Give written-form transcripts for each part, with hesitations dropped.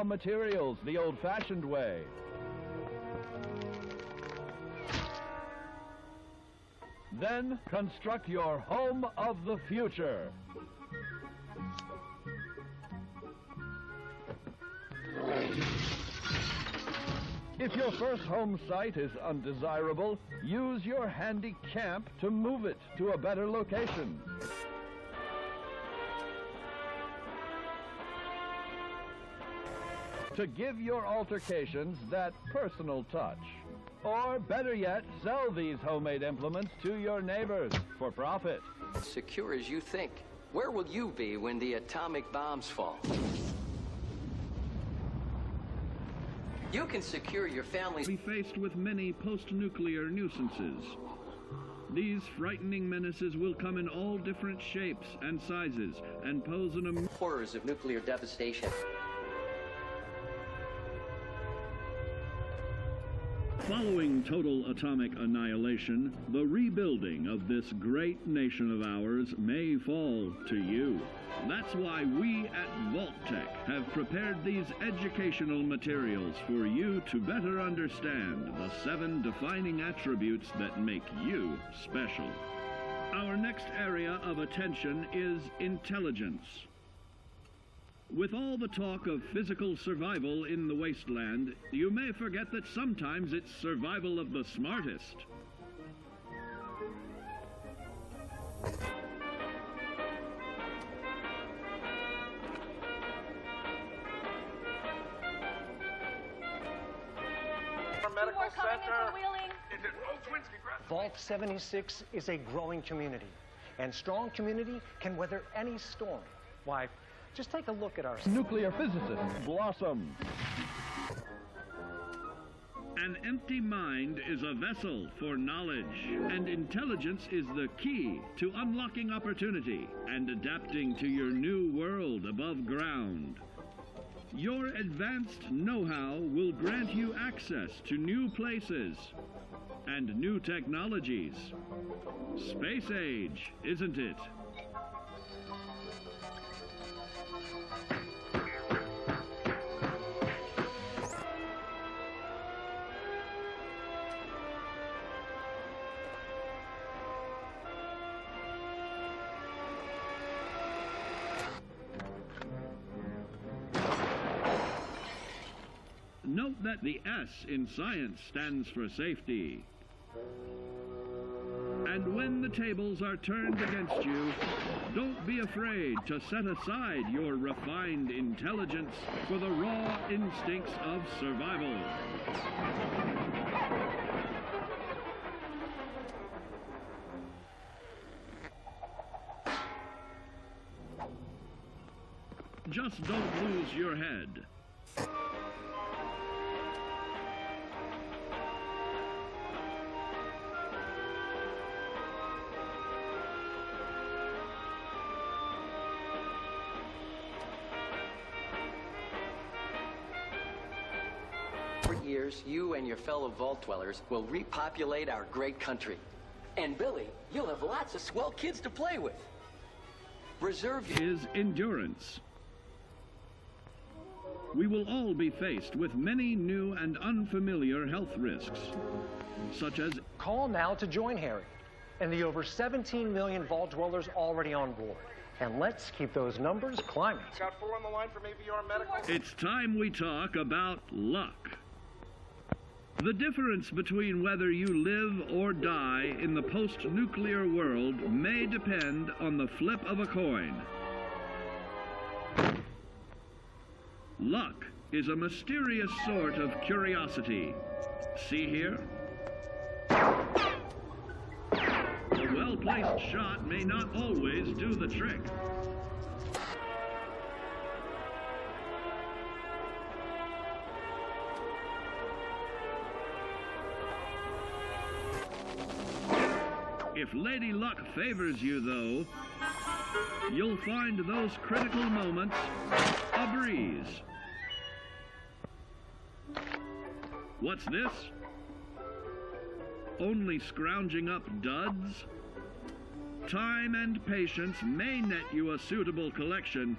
raw materials the old-fashioned way. Then construct your home of the future. If your first home site is undesirable, use your handy camp to move it to a better location. To give your altercations that personal touch. Or better yet, sell these homemade implements to your neighbors for profit. Secure as you think. Where will you be when the atomic bombs fall? You can secure your family. Be faced with many post-nuclear nuisances. These frightening menaces will come in all different shapes and sizes and pose an horrors of nuclear devastation. Following total atomic annihilation, the rebuilding of this great nation of ours may fall to you. That's why we at Vault-Tec have prepared these educational materials for you to better understand the 7 defining attributes that make you special. Our next area of attention is intelligence. With all the talk of physical survival in the wasteland, you may forget that sometimes it's survival of the smartest. Medical Center. Vault 76 is a growing community, and strong community can weather any storm. Why, just take a look at our nuclear physicist, Blossom. An empty mind is a vessel for knowledge, and intelligence is the key to unlocking opportunity and adapting to your new world above ground. Your advanced know-how will grant you access to new places and new technologies. Space age, isn't it? Note that the S in science stands for safety. And when the tables are turned against you, don't be afraid to set aside your refined intelligence for the raw instincts of survival. Just don't lose your head. Years, you and your fellow Vault Dwellers will repopulate our great country. And Billy, you'll have lots of swell kids to play with. Reserve is endurance. We will all be faced with many new and unfamiliar health risks, such as... Call now to join Harry and the over 17 million Vault Dwellers already on board. And let's keep those numbers climbing. Got 4 on the line for AVR Medical. It's time we talk about luck. The difference between whether you live or die in the post-nuclear world may depend on the flip of a coin. Luck is a mysterious sort of curiosity. See here? A well-placed shot may not always do the trick. If Lady Luck favors you, though, you'll find those critical moments a breeze. What's this? Only scrounging up duds? Time and patience may net you a suitable collection,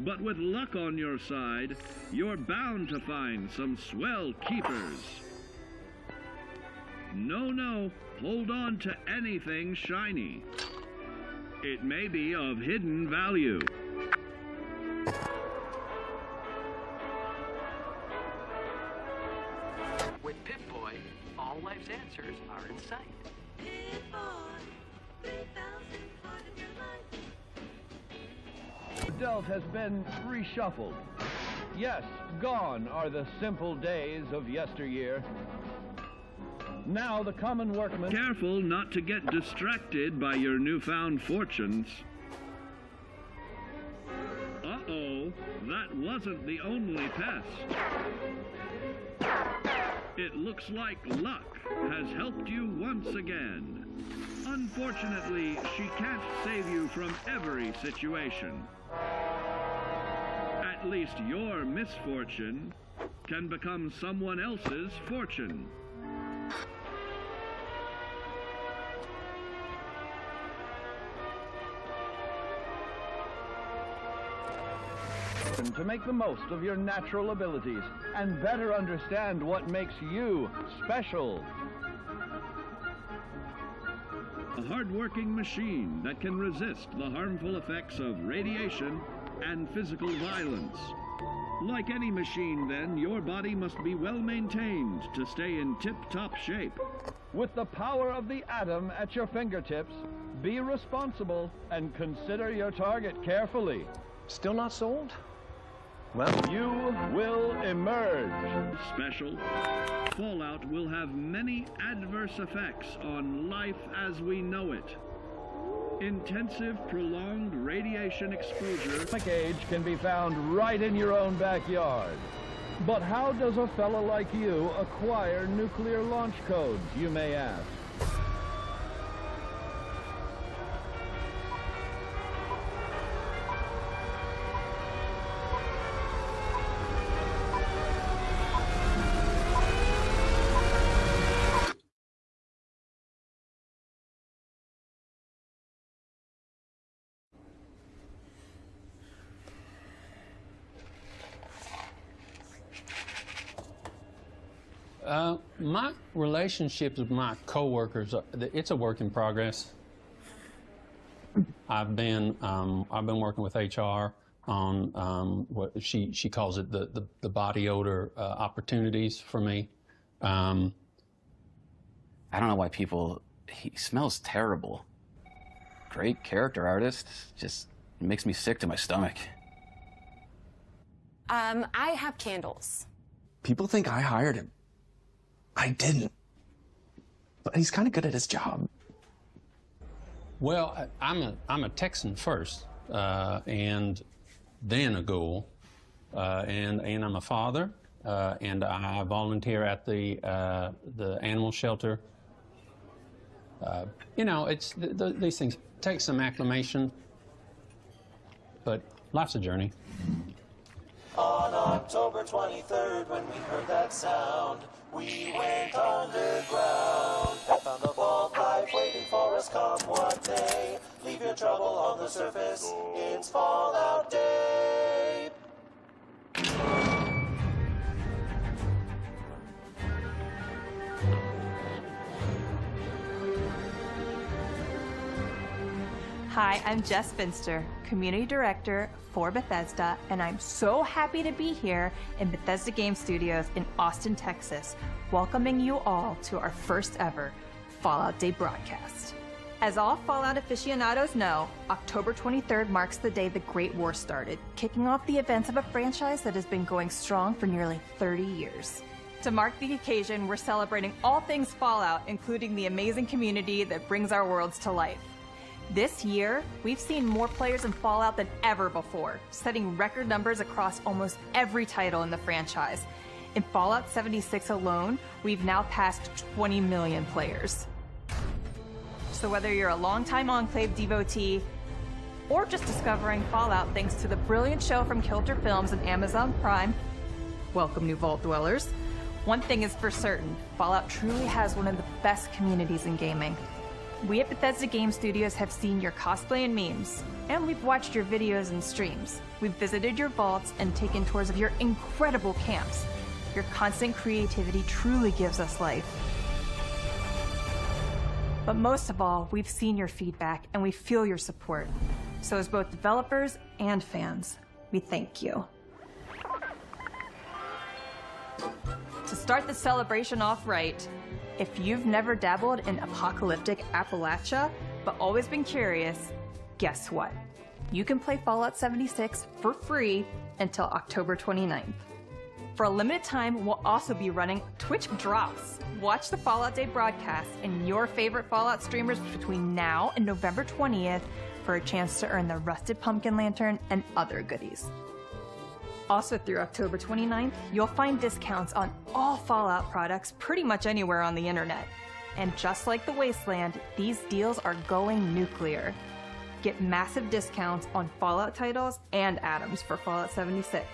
But with luck on your side, you're bound to find some swell keepers. No, hold on to anything shiny. It may be of hidden value. With Pip-Boy, all life's answers are in sight. The dealt has been reshuffled. Yes, gone are the simple days of yesteryear. Now the common workman... Careful not to get distracted by your newfound fortunes. Uh-oh, that wasn't the only pest. It looks like luck has helped you once again. Unfortunately, she can't save you from every situation. At least your misfortune can become someone else's fortune. To make the most of your natural abilities and better understand what makes you special. A hard-working machine that can resist the harmful effects of radiation and physical violence. Like any machine, then, your body must be well maintained to stay in tip-top shape. With the power of the atom at your fingertips, be responsible and consider your target carefully. Still not sold? Well, You will emerge. Special. Fallout will have many adverse effects on life as we know it. Intensive, prolonged radiation exposure. Atomic age can be found right in your own backyard. But how does a fellow like you acquire nuclear launch codes, you may ask? My relationships with my coworkers, it's a work in progress. I've been working with HR on what she calls it the body odor opportunities for me. I don't know why he smells terrible. Great character artist, just makes me sick to my stomach. I have candles. People think I hired him. I didn't. But he's kind of good at his job. Well, I'm a Texan first, and then a Ghoul, and I'm a father, and I volunteer at the animal shelter. You know, these things take some acclimation, but life's a journey. On October 23rd, when we heard that sound, we went underground and found a vault life waiting for us come what may. Leave your trouble on the surface, it's Fallout Day. Hi, I'm Jess Finster, Community Director for Bethesda, and I'm so happy to be here in Bethesda Game Studios in Austin, Texas, welcoming you all to our first ever Fallout Day broadcast. As all Fallout aficionados know, October 23rd marks the day the Great War started, kicking off the events of a franchise that has been going strong for nearly 30 years. To mark the occasion, we're celebrating all things Fallout, including the amazing community that brings our worlds to life. This year, we've seen more players in Fallout than ever before, setting record numbers across almost every title in the franchise. In Fallout 76 alone, we've now passed 20 million players. So whether you're a longtime Enclave devotee, or just discovering Fallout thanks to the brilliant show from Kilter Films and Amazon Prime, welcome new Vault Dwellers. One thing is for certain, Fallout truly has one of the best communities in gaming. We at Bethesda Game Studios have seen your cosplay and memes, and we've watched your videos and streams. We've visited your vaults and taken tours of your incredible camps. Your constant creativity truly gives us life. But most of all, we've seen your feedback and we feel your support. So as both developers and fans, we thank you. To start the celebration off right, if you've never dabbled in apocalyptic Appalachia, but always been curious, guess what? You can play Fallout 76 for free until October 29th. For a limited time, we'll also be running Twitch drops. Watch the Fallout Day broadcast and your favorite Fallout streamers between now and November 20th for a chance to earn the Rusted Pumpkin Lantern and other goodies. Also through October 29th, you'll find discounts on all Fallout products pretty much anywhere on the internet. And just like the Wasteland, these deals are going nuclear. Get massive discounts on Fallout titles and atoms for Fallout 76.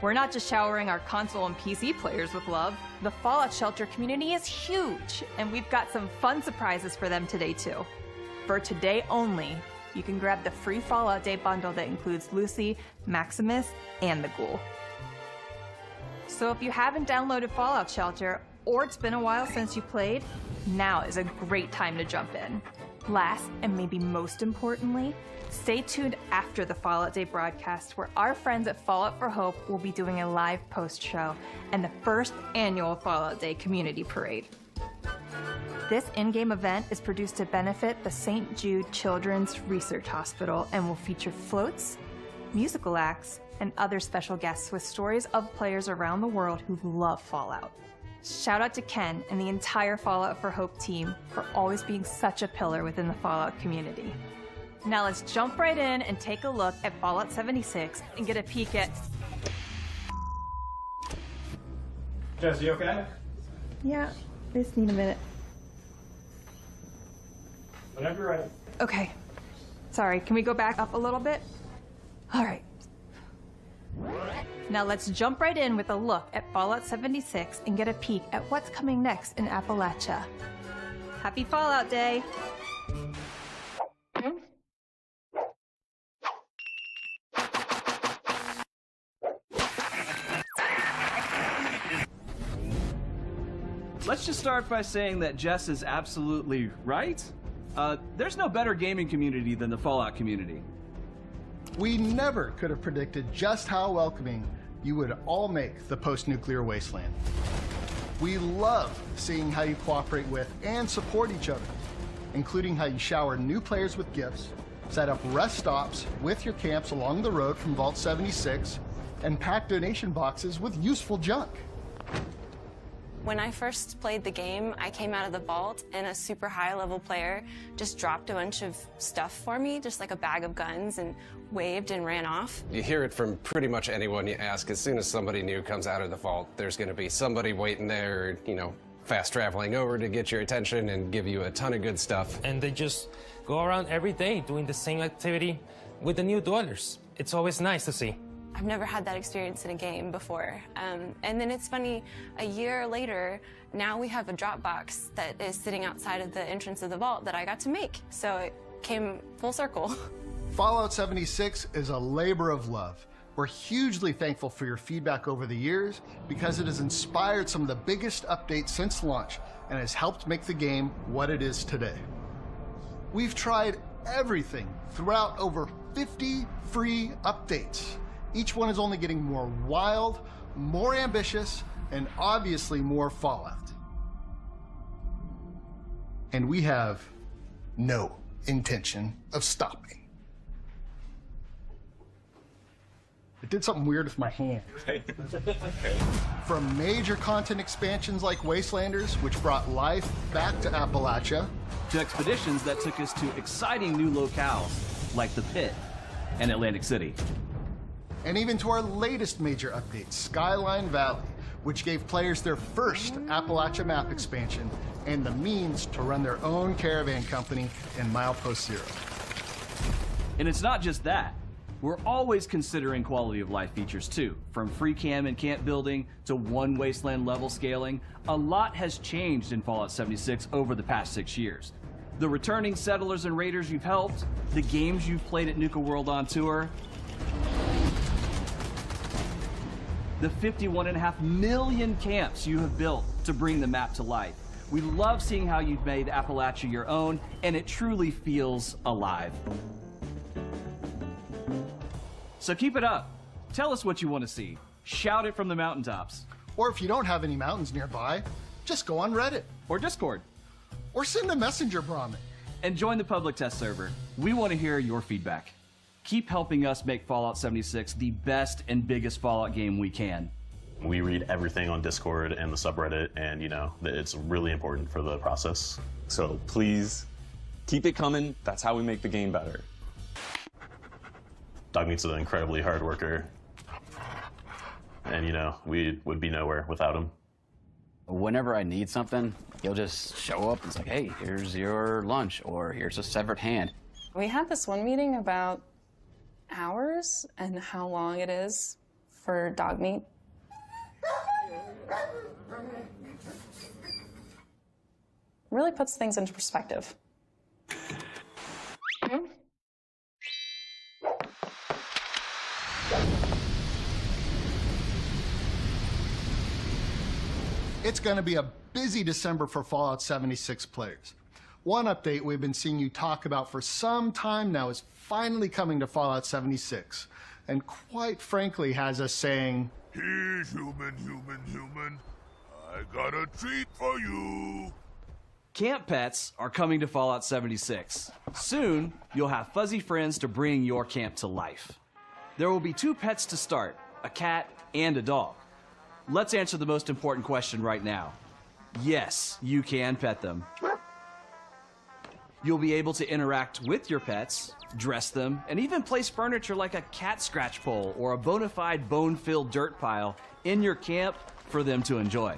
We're not just showering our console and PC players with love. The Fallout Shelter community is huge, and we've got some fun surprises for them today too. For today only, you can grab the free Fallout Day bundle that includes Lucy, Maximus, and the Ghoul. So if you haven't downloaded Fallout Shelter, or it's been a while since you played, now is a great time to jump in. Last, and maybe most importantly, stay tuned after the Fallout Day broadcast where our friends at Fallout for Hope will be doing a live post-show and the first annual Fallout Day community parade. This in-game event is produced to benefit the St. Jude Children's Research Hospital and will feature floats, musical acts, and other special guests with stories of players around the world who love Fallout. Shout out to Ken and the entire Fallout for Hope team for always being such a pillar within the Fallout community. Now let's jump right in and take a look at Fallout 76 and get a peek at... Jess, you okay? Yeah, I just need a minute. Whenever you're ready. Okay. Sorry, can we go back up a little bit? All right. Now let's jump right in with a look at Fallout 76 and get a peek at what's coming next in Appalachia. Happy Fallout Day! Let's just start by saying that Jess is absolutely right. There's no better gaming community than the Fallout community. We never could have predicted just how welcoming you would all make the post-nuclear wasteland. We love seeing how you cooperate with and support each other, including how you shower new players with gifts, set up rest stops with your camps along the road from Vault 76, and pack donation boxes with useful junk. When I first played the game, I came out of the vault and a super high level player just dropped a bunch of stuff for me, just like a bag of guns, and waved and ran off. You hear it from pretty much anyone you ask. As soon as somebody new comes out of the vault, there's going to be somebody waiting there, you know, fast traveling over to get your attention and give you a ton of good stuff. And they just go around every day doing the same activity with the new dwellers. It's always nice to see. I've never had that experience in a game before. And then it's funny, a year later, now we have a Dropbox that is sitting outside of the entrance of the vault that I got to make. So it came full circle. Fallout 76 is a labor of love. We're hugely thankful for your feedback over the years because it has inspired some of the biggest updates since launch and has helped make the game what it is today. We've tried everything throughout over 50 free updates. Each one is only getting more wild, more ambitious, and obviously more Fallout. And we have no intention of stopping. It did something weird with my hand. From major content expansions like Wastelanders, which brought life back to Appalachia, to expeditions that took us to exciting new locales like the Pit and Atlantic City. And even to our latest major update, Skyline Valley, which gave players their first Appalachia map expansion and the means to run their own caravan company in Milepost Zero. And it's not just that. We're always considering quality of life features too. From free cam and camp building to one wasteland level scaling, a lot has changed in Fallout 76 over the past 6 years. the returning settlers and raiders you've helped, the games you've played at Nuka World on Tour, the 51.5 million camps you have built to bring the map to life. We love seeing how you've made Appalachia your own, and it truly feels alive. So keep it up. Tell us what you want to see. Shout it from the mountaintops. Or if you don't have any mountains nearby, just go on Reddit. Or Discord. Or send a messenger Brahmin. And join the public test server. We want to hear your feedback. Keep helping us make Fallout 76 the best and biggest Fallout game we can. We read everything on Discord and the subreddit, and it's really important for the process. So please keep it coming. That's how we make the game better. Dogmeat's an incredibly hard worker, and we would be nowhere without him. Whenever I need something, he'll just show up and it's like, hey, here's your lunch, or here's a severed hand. We had this one meeting about hours and how long it is for dog meat. Really puts things into perspective. It's going to be a busy December for Fallout 76 players. One update we've been seeing you talk about for some time now is finally coming to Fallout 76, and quite frankly has us saying, "Here, human, I got a treat for you." Camp pets are coming to Fallout 76. Soon, you'll have fuzzy friends to bring your camp to life. There will be 2 pets to start, a cat and a dog. Let's answer the most important question right now. Yes, you can pet them. You'll be able to interact with your pets, dress them, and even place furniture like a cat scratch pole or a bona fide bone-filled dirt pile in your camp for them to enjoy.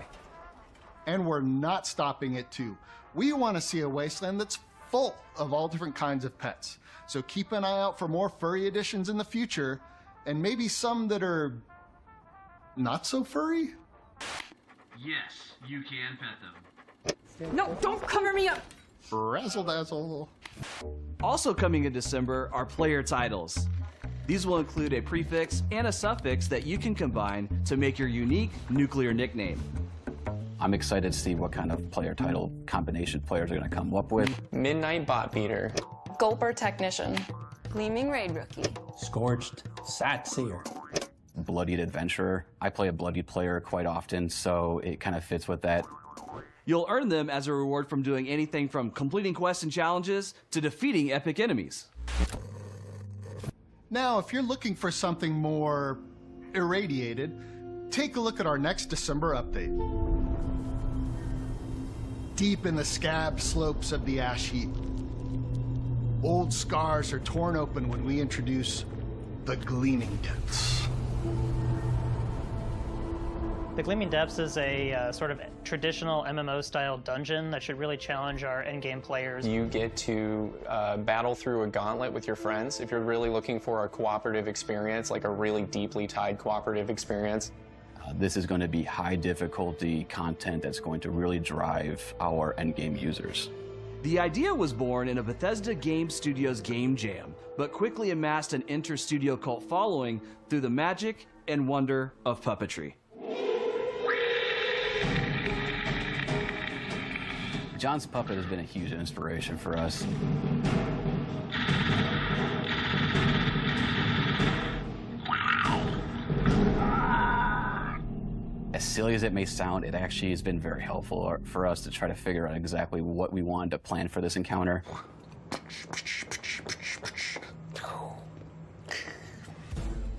And we're not stopping at 2. We want to see a wasteland that's full of all different kinds of pets. So keep an eye out for more furry additions in the future, and maybe some that are not so furry? Yes, you can pet them. No, don't cover me up! Razzle dazzle. Also coming in December are player titles. These will include a prefix and a suffix that you can combine to make your unique nuclear nickname. I'm excited to see what kind of player title combination players are going to come up with. Midnight Bot Beater. Gulper Technician. Gleaming Raid Rookie. Scorched Sat Seer. Bloodied Adventurer. I play a bloodied player quite often, so it kind of fits with that. You'll earn them as a reward from doing anything from completing quests and challenges to defeating epic enemies. Now, if you're looking for something more irradiated, take a look at our next December update. Deep in the scab slopes of the ash heap, old scars are torn open when we introduce the Gleaming Depths. The Gleaming Depths is a sort of traditional MMO-style dungeon that should really challenge our endgame players. You get to battle through a gauntlet with your friends if you're really looking for a cooperative experience, like a really deeply tied cooperative experience. This is going to be high difficulty content that's going to really drive our endgame users. The idea was born in a Bethesda Game Studios game jam, but quickly amassed an inter-studio cult following through the magic and wonder of puppetry. John's puppet has been a huge inspiration for us. As silly as it may sound, it actually has been very helpful for us to try to figure out exactly what we wanted to plan for this encounter.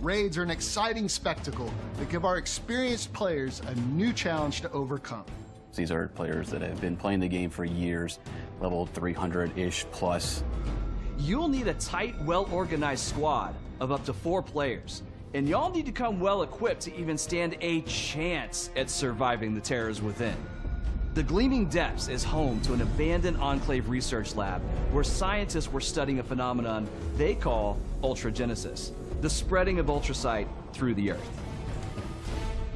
Raids are an exciting spectacle that give our experienced players a new challenge to overcome. These are players that have been playing the game for years, level 300-ish plus. You'll need a tight, well-organized squad of up to 4 players, and y'all need to come well-equipped to even stand a chance at surviving the terrors within. The Gleaming Depths is home to an abandoned Enclave research lab where scientists were studying a phenomenon they call ultragenesis, the spreading of ultracite through the Earth.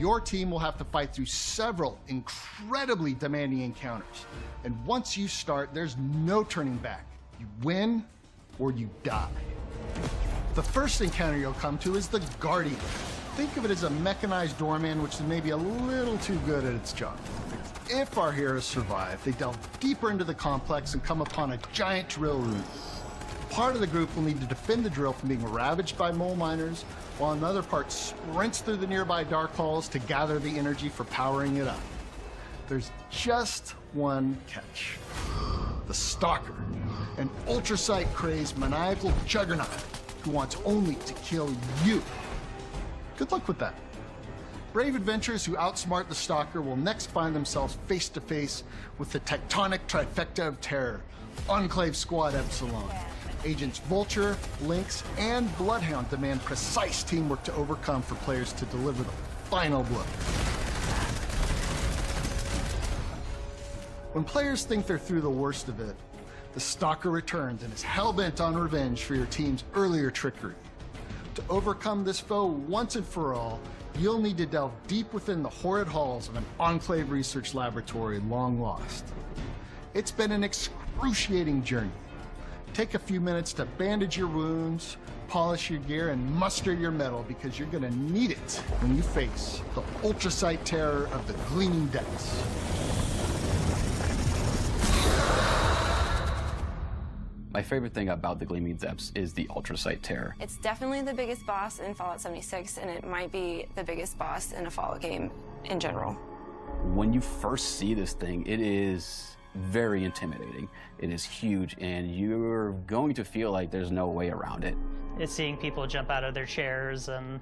Your team will have to fight through several incredibly demanding encounters. And once you start, there's no turning back. You win or you die. The first encounter you'll come to is the Guardian. Think of it as a mechanized doorman, which is maybe a little too good at its job. If our heroes survive, they delve deeper into the complex and come upon a giant drill room. Part of the group will need to defend the drill from being ravaged by mole miners, while another part sprints through the nearby dark halls to gather the energy for powering it up. There's just one catch. The Stalker, an ultrasight-crazed maniacal juggernaut who wants only to kill you. Good luck with that. Brave adventurers who outsmart the Stalker will next find themselves face to face with the tectonic trifecta of terror, Enclave Squad Epsilon. Agents Vulture, Lynx, and Bloodhound demand precise teamwork to overcome for players to deliver the final blow. When players think they're through the worst of it, the Stalker returns and is hell-bent on revenge for your team's earlier trickery. To overcome this foe once and for all, you'll need to delve deep within the horrid halls of an Enclave research laboratory long lost. It's been an excruciating journey. Take a few minutes to bandage your wounds, polish your gear, and muster your mettle because you're gonna need it when you face the ultrasight terror of the Gleaming Depths. My favorite thing about the Gleaming Depths is the ultrasight terror. It's definitely the biggest boss in Fallout 76, and it might be the biggest boss in a Fallout game in general. When you first see this thing, it is very intimidating. It is huge, and you're going to feel like there's no way around it. It's seeing people jump out of their chairs and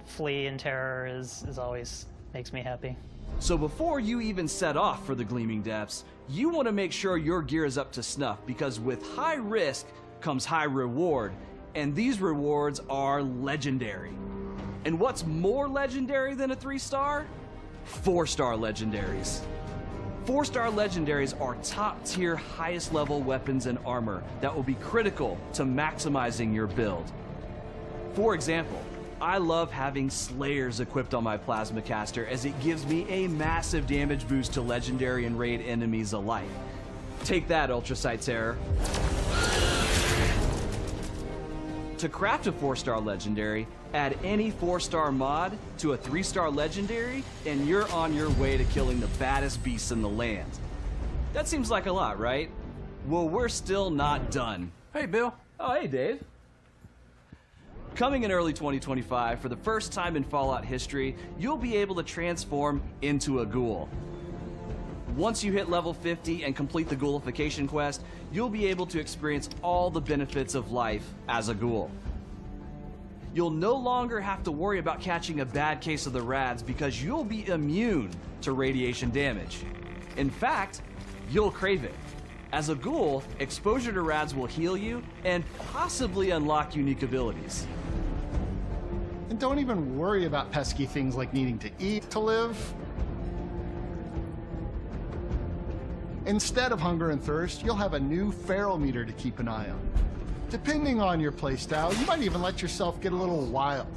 flee in terror is always makes me happy. So before you even set off for the Gleaming Depths, you want to make sure your gear is up to snuff, because with high risk comes high reward, and these rewards are legendary. And what's more legendary than a 3-star? 4-star legendaries. 4-star legendaries are top-tier, highest-level weapons and armor that will be critical to maximizing your build. For example, I love having Slayers equipped on my Plasma Caster, as it gives me a massive damage boost to legendary and raid enemies alike. Take that, Ultrasight Terror. To craft a 4-star legendary, add any 4-star mod to a 3-star legendary, and you're on your way to killing the baddest beasts in the land. That seems like a lot, right? Well, we're still not done. Hey, Bill. Oh, hey, Dave. Coming in early 2025, for the first time in Fallout history, you'll be able to transform into a ghoul. Once you hit level 50 and complete the ghoulification quest, you'll be able to experience all the benefits of life as a ghoul. You'll no longer have to worry about catching a bad case of the rads, because you'll be immune to radiation damage. In fact, you'll crave it. As a ghoul, exposure to rads will heal you and possibly unlock unique abilities. And don't even worry about pesky things like needing to eat to live. Instead of hunger and thirst, you'll have a new feral meter to keep an eye on. Depending on your playstyle, you might even let yourself get a little wild,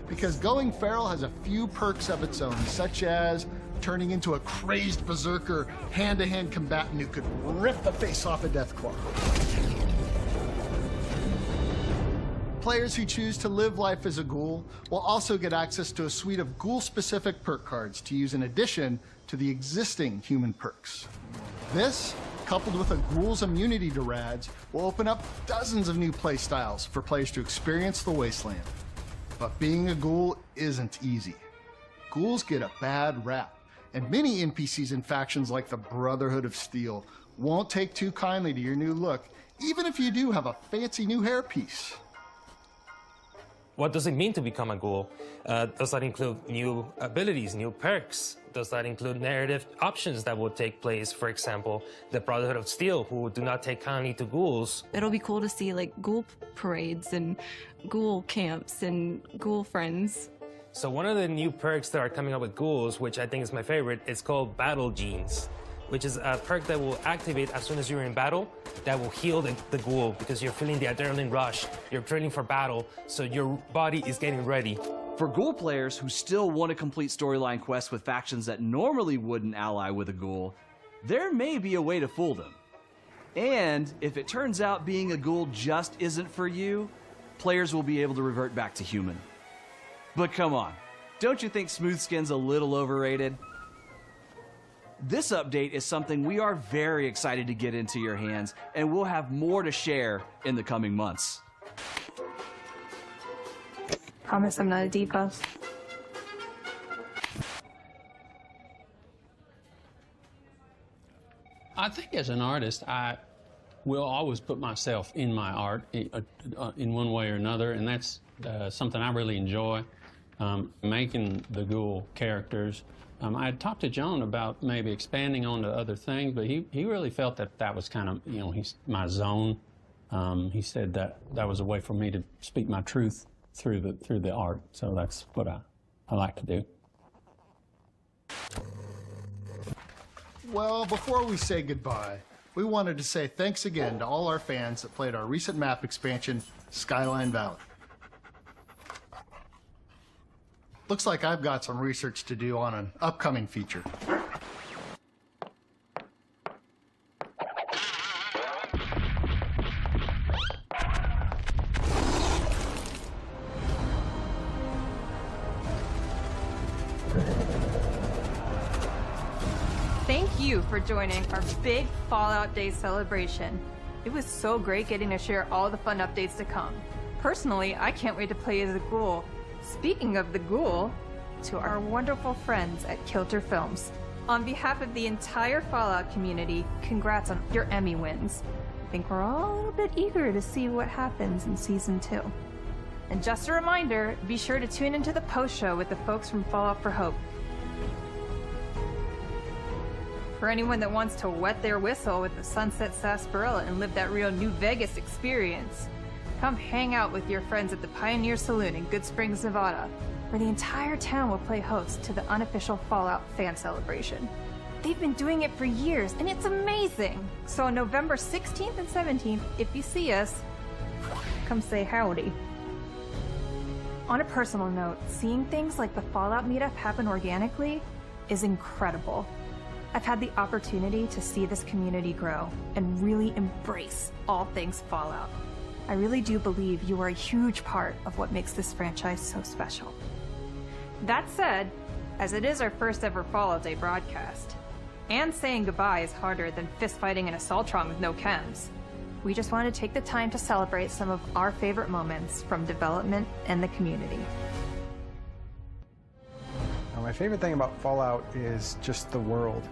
because going feral has a few perks of its own, such as turning into a crazed berserker, hand-to-hand combatant who could rip the face off a Deathclaw. Players who choose to live life as a ghoul will also get access to a suite of ghoul-specific perk cards to use in addition to the existing human perks. This, coupled with a ghoul's immunity to rads, will open up dozens of new playstyles for players to experience the wasteland. But being a ghoul isn't easy. Ghouls get a bad rap, and many NPCs and factions like the Brotherhood of Steel won't take too kindly to your new look, even if you do have a fancy new hairpiece. What does it mean to become a ghoul? Does that include new abilities, new perks? Does that include narrative options that will take place? For example, the Brotherhood of Steel, who do not take kindly to ghouls. It'll be cool to see like ghoul parades and ghoul camps and ghoul friends. So one of the new perks that are coming up with ghouls, which I think is my favorite, is called Battle Genes, which is a perk that will activate as soon as you're in battle, that will heal the ghoul, because you're feeling the adrenaline rush, you're training for battle, so your body is getting ready For Ghoul players who still want to complete storyline quests with factions that normally wouldn't ally with a Ghoul, there may be a way to fool them. And if it turns out being a Ghoul just isn't for you, players will be able to revert back to human. But come on, don't you think Smooth Skin's a little overrated? This update is something we are very excited to get into your hands, and we'll have more to share in the coming months. Promise I'm not a diva. I think as an artist, I will always put myself in my art in one way or another, and that's something I really enjoy, making the Ghoul characters. I had talked to John about maybe expanding onto other things, but he really felt that was kind of, he's my zone. He said that was a way for me to speak my truth through the art, so that's what I like to do. Well, before we say goodbye, we wanted to say thanks again to all our fans that played our recent map expansion, Skyline Valley. Looks like I've got some research to do on an upcoming feature. Thank you for joining our big Fallout Day celebration. It was so great getting to share all the fun updates to come. Personally, I can't wait to play as a Ghoul. Speaking of the Ghoul, to our wonderful friends at Kilter Films. On behalf of the entire Fallout community, congrats on your Emmy wins. I think we're all a little bit eager to see what happens in Season 2. And just a reminder, be sure to tune into the post-show with the folks from Fallout for Hope. For anyone that wants to wet their whistle with the Sunset Sarsaparilla and live that real New Vegas experience, come hang out with your friends at the Pioneer Saloon in Good Springs, Nevada, where the entire town will play host to the unofficial Fallout fan celebration. They've been doing it for years, and it's amazing! So on November 16th and 17th, if you see us, come say howdy. On a personal note, seeing things like the Fallout meetup happen organically is incredible. I've had the opportunity to see this community grow and really embrace all things Fallout. I really do believe you are a huge part of what makes this franchise so special. That said, as it is our first ever Fallout Day broadcast, and saying goodbye is harder than fistfighting in a Assaultron with no chems, we just want to take the time to celebrate some of our favorite moments from development and the community. My favorite thing about Fallout is just the world.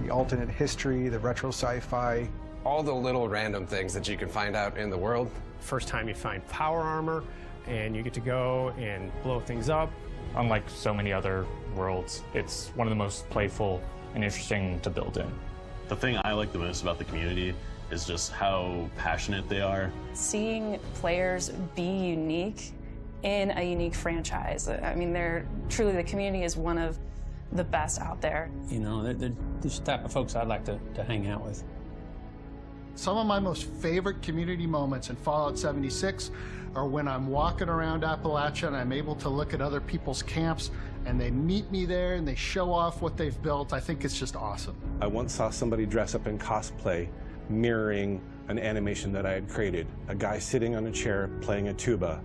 The alternate history, the retro sci-fi. All the little random things that you can find out in the world. First time you find power armor, and you get to go and blow things up. Unlike so many other worlds, it's one of the most playful and interesting to build in. The thing I like the most about the community is just how passionate they are. Seeing players be unique in a unique franchise. I mean, the community is one of the best out there. They're the type of folks I'd like to hang out with. Some of my most favorite community moments in Fallout 76 are when I'm walking around Appalachia and I'm able to look at other people's camps and they meet me there and they show off what they've built. I think it's just awesome. I once saw somebody dress up in cosplay mirroring an animation that I had created. A guy sitting on a chair playing a tuba.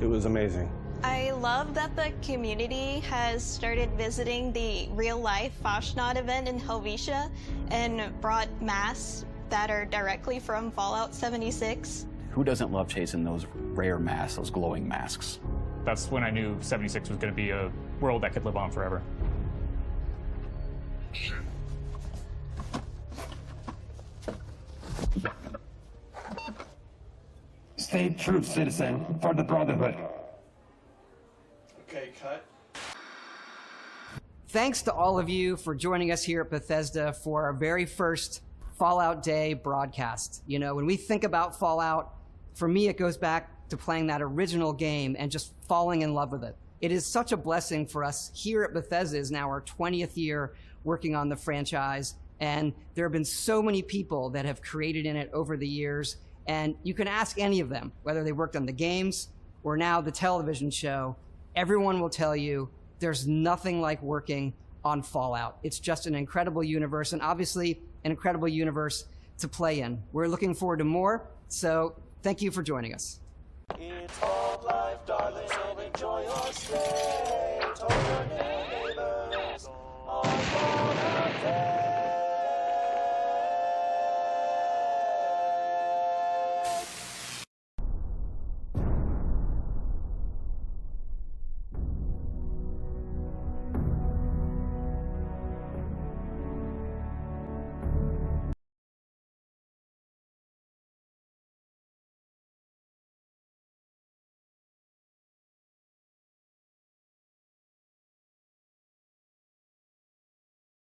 It was amazing. I love that the community has started visiting the real-life Fasnacht event in Helvetia and brought masks that are directly from Fallout 76. Who doesn't love chasing those rare masks, those glowing masks? That's when I knew 76 was going to be a world that could live on forever. Stay true, citizen, for the Brotherhood. Okay, cut. Thanks to all of you for joining us here at Bethesda for our very first Fallout Day broadcast. When we think about Fallout, for me, it goes back to playing that original game and just falling in love with it. It is such a blessing for us here at Bethesda. It's now our 20th year working on the franchise, and there have been so many people that have created in it over the years, and you can ask any of them, whether they worked on the games or now the television show, everyone will tell you there's nothing like working on Fallout. It's just an incredible universe, and obviously an incredible universe to play in. We're looking forward to more, so thank you for joining us. It's